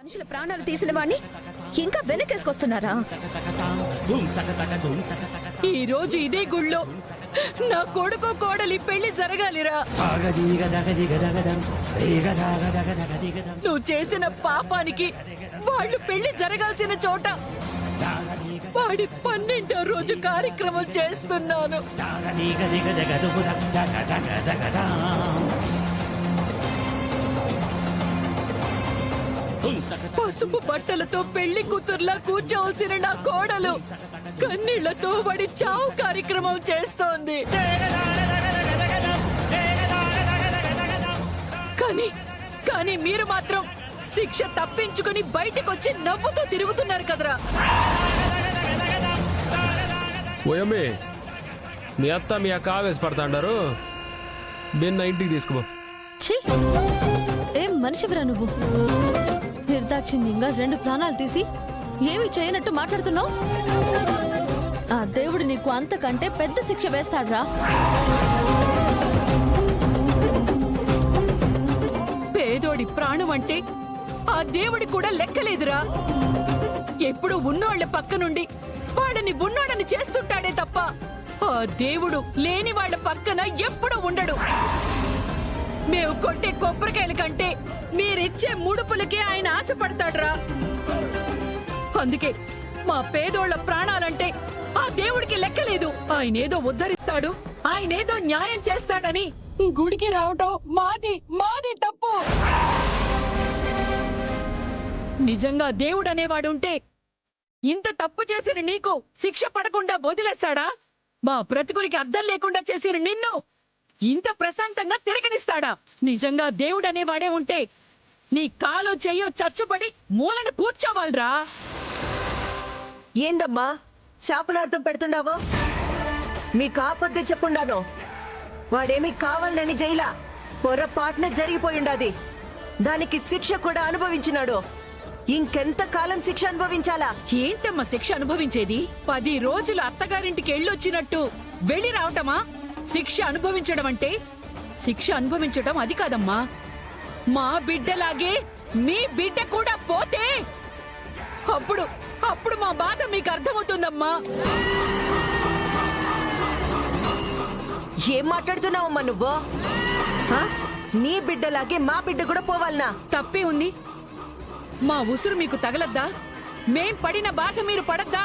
మనుషుల ప్రాణాలు తీసిన వాణ్ణి ఇంకా వెనకేసుకొస్తున్నారా? ఈ రోజు ఇదే గుళ్ళో నా కొడుకు కోడలి పెళ్లి జరగాలిరా. నువ్వు చేసిన పాపానికి వాళ్ళు పెళ్లి జరగాల్సిన చోట వాడి 12వ రోజు కార్యక్రమం చేస్తున్నాను. పసుపు బట్టలతో పెళ్లి కూతుర్లా కూర్చోవలసిన నా కోడలు కన్నీళ్లతో వాడి చావు కార్యక్రమం చేస్తోంది. కానీ మీరు మాత్రం శిక్ష తప్పించుకుని బయటకొచ్చి నవ్వుతూ తిరుగుతున్నారు కదరా. ఓయమ్మే, మీ అత్త మీ అక్క ఆవేశపడతాండారు. నిన్న ఇంటికి తీసుకో. ఏం మనిషివిరా నువ్వు? నిర్దాక్షిణ్యంగా 2 ప్రాణాలు తీసి ఏమి చేయనట్టు మాట్లాడుతున్నావు? ఆ దేవుడు నీకు అంతకంటే పెద్ద శిక్ష వేస్తాడ్రా. పేదోడి ప్రాణం అంటే ఆ దేవుడి కూడా లెక్కలేదురా. ఎప్పుడు ఉన్నోళ్ల పక్క నుండి వాళ్ళని ఉన్నోళ్ళని చేస్తుంటాడే తప్ప ఆ దేవుడు లేని వాళ్ళ పక్కన ఎప్పుడూ ఉండడు. మేము కొట్టే కొబ్బరికాయల కంటే మీరిచ్చే ముడుపులకే ఆయన ఆశపడతాడ్రా. అందుకే మా పేదోళ్ల ప్రాణాలంటే ఆ దేవుడికి లెక్కలేదు. ఆయనేదో ఉద్ధరిస్తాడు, ఆయనేదో న్యాయం చేస్తాడని గుడికి రావటం మాది తప్పు. నిజంగా దేవుడు అనేవాడుంటే ఇంత తప్పు చేసిన నీకు శిక్ష పడకుండా వదిలేస్తాడా? మా బ్రతుకులకి అర్థం లేకుండా చేసిన నిన్ను ఇంత ప్రశాంతంగా తిరగనిస్తాడా? నిజంగా దేవుడు అనేవాడే ఉంటే నీ కాలో చెయ్యో చచ్చుబడి మూలను కూర్చోవాలరా. ఏందమ్మా శాపనార్థం పెడుతున్నావు? మీకు ఆపద్దే చెప్పుండాను. వాడేమి కావాలని జైలా పొరపాటున జరిగిపోయిండాది. దానికి శిక్ష కూడా అనుభవించినాడు. ఇంకెంత కాలం శిక్ష అనుభవించాలా? ఏంటమ్మా శిక్ష అనుభవించేది? 10 రోజులు అత్తగారింటికి వెళ్ళొచ్చినట్టు వెళ్ళి రావటమా శిక్ష అనుభవించడం అంటే? శిక్ష అనుభవించడం అది కాదమ్మా. మా బిడ్డలాగే మీ బిడ్డ కూడా పోతే అప్పుడు మా బాధ మీకు అర్థమవుతుందమ్మా. ఏం మాట్లాడుతున్నావమ్మా నువ్వు? నీ బిడ్డలాగే మా బిడ్డ కూడా పోవాలనా? తప్పే ఉంది. మా ఉసురు మీకు తగలద్దా? మేం పడిన బాధ మీరు పడద్దా?